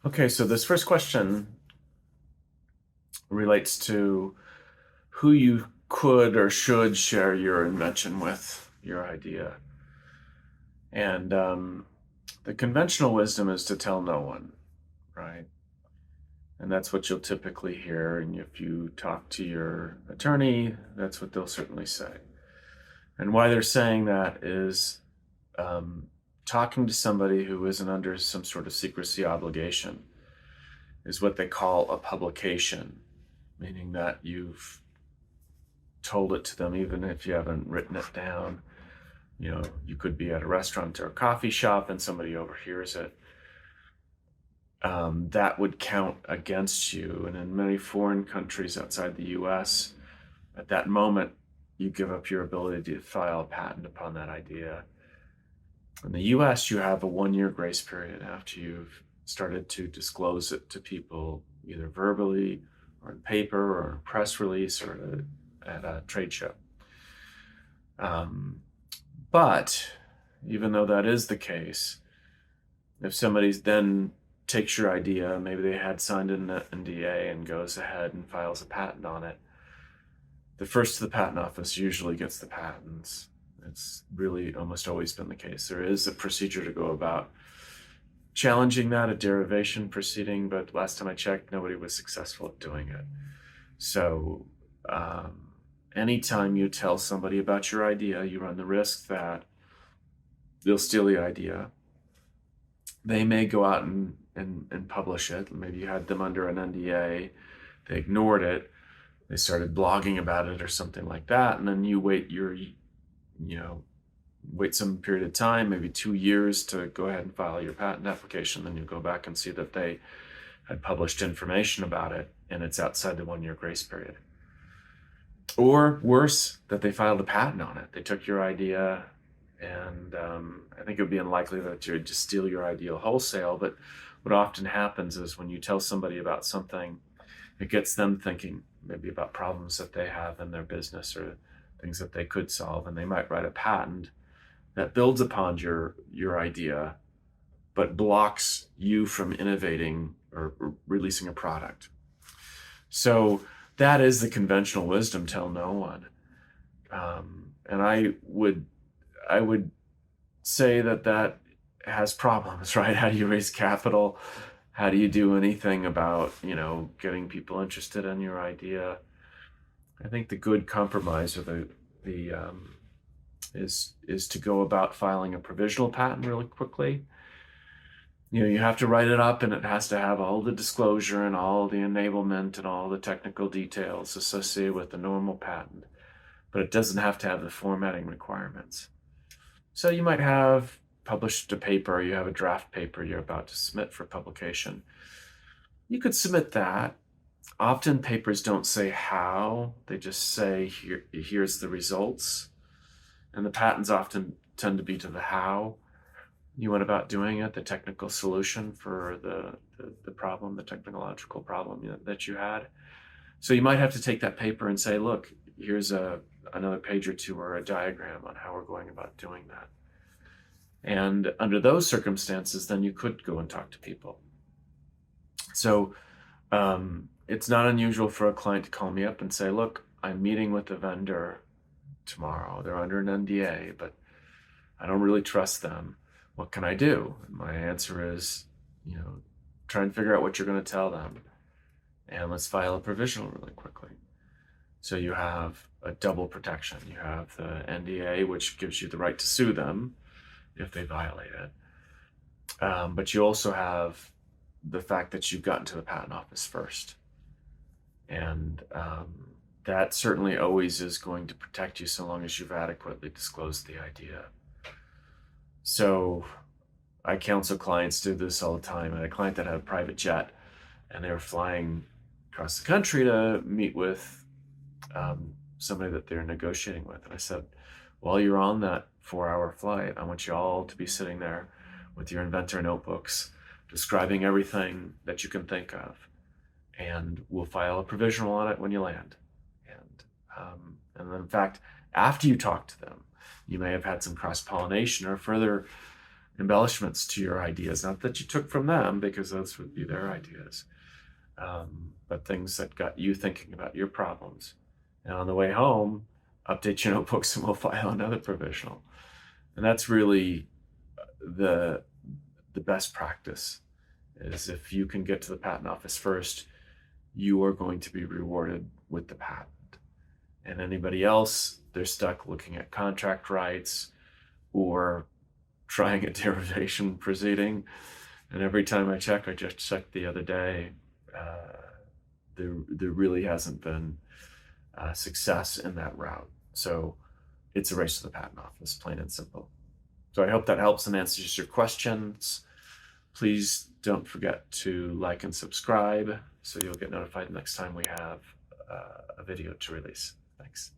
Okay, so this first question relates to who you could or should share your invention with, your idea. And the conventional wisdom is to tell no one, right? And that's what you'll typically hear. And if you talk to your attorney, that's what they'll certainly say. And why they're saying that is um, talking to somebody who isn't under some sort of secrecy obligation is what they call a publication, meaning that you've told it to them even if you haven't written it down. You could be at a restaurant or a coffee shop and somebody overhears it. That would count against you. And in many foreign countries outside the US, at that moment, you give up your ability to file a patent upon that idea. In the US, you have a 1 year grace period after you've started to disclose it to people, either verbally or in paper or in a press release or at a trade show. But even though that is the case, if somebody then takes your idea, maybe they had signed an NDA and goes ahead and files a patent on it, the first to the patent office usually gets the patents. It's really almost always been the case. There is a procedure to go about challenging that, a derivation proceeding, but last time I checked, nobody was successful at doing it. So anytime you tell somebody about your idea, you run the risk that they'll steal the idea. They may go out and publish it. Maybe you had them under an NDA, they ignored it, they started blogging about it or something like that, and then you wait wait some period of time, maybe 2 years, to go ahead and file your patent application. Then you go back and see that they had published information about it and it's outside the 1 year grace period. Or worse, that they filed a patent on it. They took your idea, and I think it would be unlikely that you would just steal your idea wholesale, but what often happens is when you tell somebody about something, it gets them thinking maybe about problems that they have in their business or things that they could solve, and they might write a patent that builds upon your idea, but blocks you from innovating or releasing a product. So that is the conventional wisdom: tell no one. And I would say that has problems, right? How do you raise capital? How do you do anything about getting people interested in your idea? I think the good compromise, or is to go about filing a provisional patent really quickly. You have to write it up, and it has to have all the disclosure and all the enablement and all the technical details associated with the normal patent, but it doesn't have to have the formatting requirements. So you might have published a paper, you have a draft paper you're about to submit for publication. You could submit that. Often papers don't say how, they just say here's the results. And the patents often tend to be to the how you went about doing it, the technical solution for the problem, the technological problem that you had. So you might have to take that paper and say, look, here's another page or two or a diagram on how we're going about doing that. And under those circumstances, then you could go and talk to people. So it's not unusual for a client to call me up and say, look, I'm meeting with a vendor tomorrow. They're under an NDA, but I don't really trust them. What can I do? And my answer is, try and figure out what you're going to tell them. And let's file a provisional really quickly. So you have a double protection. You have the NDA, which gives you the right to sue them if they violate it. But you also have the fact that you've gotten to the patent office first. And that certainly always is going to protect you so long as you've adequately disclosed the idea. So I counsel clients do this all the time. I had a client that had a private jet, and they were flying across the country to meet with somebody that they're negotiating with. And I said, while you're on that 4-hour flight, I want you all to be sitting there with your inventor notebooks, describing everything that you can think of. And we'll file a provisional on it when you land. And then, in fact, after you talk to them, you may have had some cross-pollination or further embellishments to your ideas. Not that you took from them, because those would be their ideas, but things that got you thinking about your problems. And on the way home, update your notebooks and we'll file another provisional. And that's really the best practice, is if you can get to the patent office first, you are going to be rewarded with the patent. And anybody else, they're stuck looking at contract rights or trying a derivation proceeding. And every time I check, I just checked the other day, there really hasn't been success in that route. So it's a race to the patent office, plain and simple. So I hope that helps and answers your questions. Please don't forget to like and subscribe so you'll get notified next time we have a video to release. Thanks.